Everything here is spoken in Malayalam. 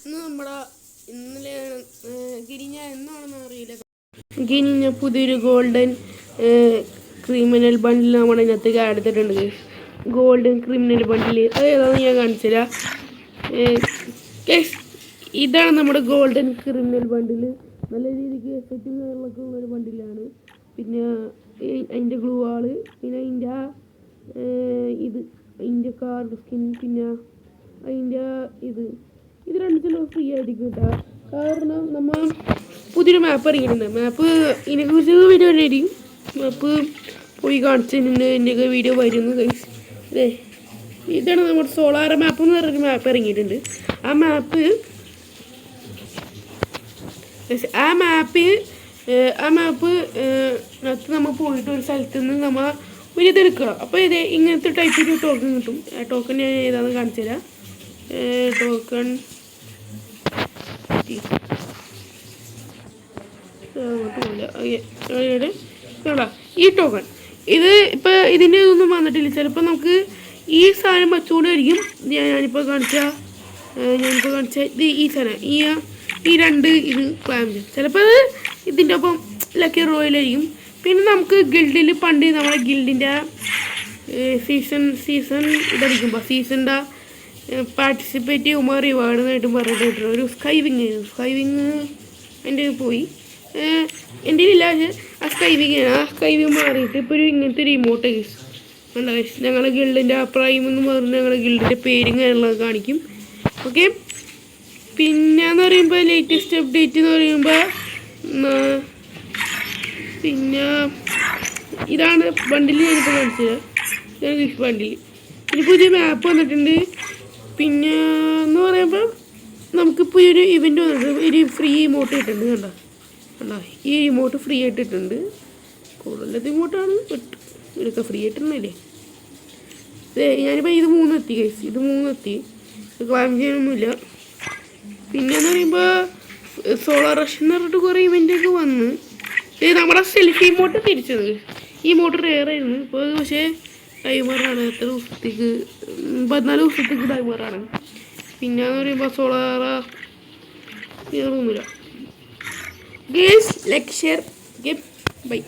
ഇന്ന് നമ്മുടെ ഇന്നലെയാണ് ഗിരിഞ്ഞ എന്നാണെന്ന് അറിയില്ല. ഗിരിഞ്ഞ പുതിയൊരു ഗോൾഡൻ ക്രിമിനൽ ബണ്ടിൽ നമ്മുടെ ഇതിനകത്തേക്ക് എടുത്തിട്ടുണ്ട്. ഗോൾഡൻ ക്രിമിനൽ ബണ്ടിൽ അത് ഏതാണെന്ന് ഞാൻ കാണിച്ചുതരാം. ഇതാണ് നമ്മുടെ ഗോൾഡൻ ക്രിമിനൽ ബണ്ടിൽ. നല്ല രീതിക്ക് എഫക്റ്റും കാര്യങ്ങളൊക്കെ ഉള്ളൊരു ബണ്ടിലാണ്. പിന്നെ അതിൻ്റെ ഗ്ലൂ ആള്, പിന്നെ അതിൻ്റെ കാർഡ് സ്കിൻ, പിന്നെ അതിൻ്റെ ഇത് രണ്ടും ഫ്രീ ആയിരിക്കും കേട്ടോ. കാരണം നമ്മൾ പുതിയൊരു മാപ്പ് ഇറങ്ങിയിട്ടുണ്ട്. മാപ്പ് ഇതിനെക്കുറിച്ച് വീഡിയോ ആയിരിക്കും. മാപ്പ് പോയി കാണിച്ചിട്ടുണ്ട്. എൻ്റെയൊക്കെ വീഡിയോ വരുന്നു ഗൈസ്. അതെ, ഇതാണ് നമ്മുടെ സോളാർ മാപ്പ് എന്ന് പറഞ്ഞൊരു മാപ്പ് ഇറങ്ങിയിട്ടുണ്ട്. ആ മാപ്പ് നമ്മൾ പോയിട്ട് ഒരു സ്ഥലത്ത് നിന്ന് നമ്മൾ ഒരു ഇതെടുക്കുക. അപ്പോൾ ഇങ്ങനത്തെ ടൈപ്പ് ഒരു ടോക്കൺ കിട്ടും. ആ ടോക്കൺ ഞാൻ ഏതാണെന്ന് കാണിച്ചു തരാം. ടോക്കൺ ഈ ടോക്കൺ ഇപ്പം ഇതിൻ്റെ ഇതൊന്നും വന്നിട്ടില്ല. ചിലപ്പോൾ നമുക്ക് ഈ സാധനം വച്ചുകൊണ്ടായിരിക്കും ഞാനിപ്പോൾ കാണിച്ച ഈ സാധനം ഈ രണ്ട് ക്ലാം ചെയ്യും. ചിലപ്പോൾ അത് ഇതിൻ്റെ ഒപ്പം ലക്കി റോയിലായിരിക്കും. പിന്നെ നമുക്ക് ഗിൽഡിൽ പണ്ട് നമ്മുടെ ഗിൽഡിൻ്റെ സീസൺ ഇതടിക്കുമ്പോൾ സീസണിൻ്റെ പാർട്ടിസിപ്പേറ്റ് ചെയ്യുമ്പോൾ റിവാർഡ് നേട്ടും പറഞ്ഞിട്ട് ഒരു സ്കൈ വിങ് എൻ്റെ പോയി എൻ്റെ ഇല്ല. ആ സ്കൈ വിങ് മാറിയിട്ട് ഇപ്പോൾ ഇങ്ങനത്തെ ഒരു ഇമോട്ട് ഉണ്ട്. ഞങ്ങളുടെ ഗിൽഡിൻ്റെ പ്രൈം എന്ന് പറഞ്ഞ് ഞങ്ങളുടെ ഗിൽഡിൻ്റെ പേരും കാര്യങ്ങളൊക്കെ കാണിക്കും. ഓക്കെ, പിന്നെയെന്ന് പറയുമ്പോൾ ലേറ്റസ്റ്റ് അപ്ഡേറ്റ് എന്ന് പറയുമ്പോൾ പിന്നെ ഇതാണ് ബണ്ടിൽ ഞാനിപ്പോൾ കാണിച്ചത്. ഇതാണ് ഗിഫ്റ്റ് ബണ്ടിൽ. ഇനി പുതിയ മാപ്പ് വന്നിട്ടുണ്ട്. പിന്നെ എന്ന് പറയുമ്പോൾ നമുക്കിപ്പോൾ ഒരു ഇവൻ്റ് വന്നിട്ടുണ്ട്. ഒരു ഫ്രീ ഇമോട്ട് കിട്ടുന്നുണ്ട്. കണ്ടോ ഈ ഇമോട്ട് ഫ്രീ ആയിട്ടിട്ടുണ്ട്. കൂടുതലത്തെ ഇമോട്ടാണ്, ബട്ട് ഇതൊക്കെ ഫ്രീ ആയിട്ടിരുന്നില്ലേ. ഞാനിപ്പോൾ ഇത് 3 എത്തി ഗൈസ്. ഇത് 3 എത്തി. ക്ലൈം ചെയ്യാനൊന്നുമില്ല. പിന്നെയെന്ന് പറയുമ്പോൾ സോളാർ റഷ് എന്ന് പറഞ്ഞിട്ട് കുറേ ഇവൻ്റൊക്കെ വന്ന് നമ്മുടെ സെൽഫി ഇമോട്ട് തിരിച്ചത്. ഈ ഇമോട്ട് റെയറായിരുന്നു. ഇപ്പോൾ പക്ഷേ ടൈമറാണ്. എത്ര ദിവസത്തേക്ക് 14 ദിവസത്തേക്ക് ടൈമറാണ്. പിന്നെയെന്ന് പറയുമ്പോൾ സോളാർ വേറൊന്നുമില്ല. Guys like share by.